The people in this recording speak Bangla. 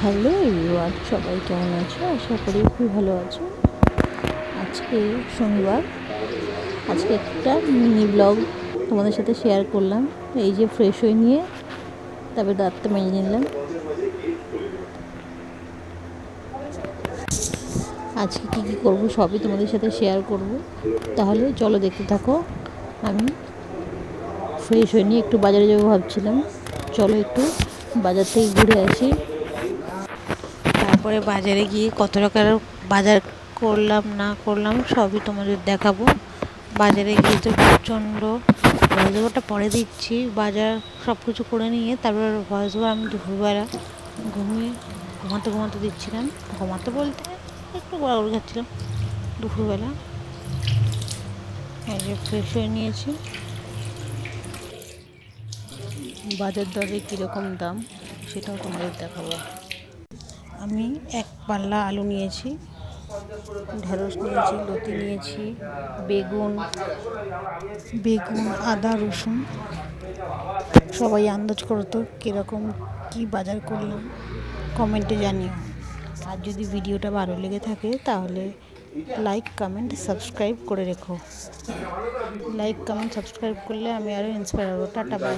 হ্যালো এভরিওয়ান, সবাই কেমন আছো? আশা করি খুবই ভালো আছো। আজকে শনিবার, আজকে একটা মিনি ব্লগ তোমাদের সাথে শেয়ার করলাম। এই যে ফ্রেশ হয়ে নিয়ে তারপরে দাঁতটা মেজে নিলাম। আজকে কী করবো সবই তোমাদের সাথে শেয়ার করব। তাহলে চলো দেখতে থাকো। আমি ফ্রেশ হয়ে নিয়ে একটু বাজারে যাবো ভাবছিলাম। চলো একটু বাজার থেকে ঘুরে আসি। তারপরে বাজারে গিয়ে কত টাকার বাজার করলাম না করলাম সবই তোমাদের দেখাবো। বাজারে গিয়ে তো প্রচণ্ড, ভয়েস ওভারটা পরে দিচ্ছি। বাজার সব কিছু করে নিয়ে তারপর ভয়েস ওভার আমি দুপুরবেলা ঘুমাতে দিচ্ছিলাম। ঘুমাতে বলতে একটু গড়াগড়ি খাচ্ছিলাম দুপুরবেলা। এই যে ফ্রেশ হয়ে নিয়েছি। বাজার দরে কীরকম দাম সেটাও তোমাদের দেখাবো। আমি এক পাল্লা আলু নিয়েছি, ঢেঁড়স নিয়েছি, লতি নিয়েছি, বেগুন, আদা, রসুন। সবাই আন্দাজ করো তো কীরকম কী বাজার করলাম, কমেন্টে জানিও। আর যদি ভিডিওটা ভালো লেগে থাকে তাহলে লাইক, কমেন্ট, সাবস্ক্রাইব করে রেখো। লাইক, কমেন্ট, সাবস্ক্রাইব করলে আমি আরও ইন্সপায়ার হবো। Tata, by.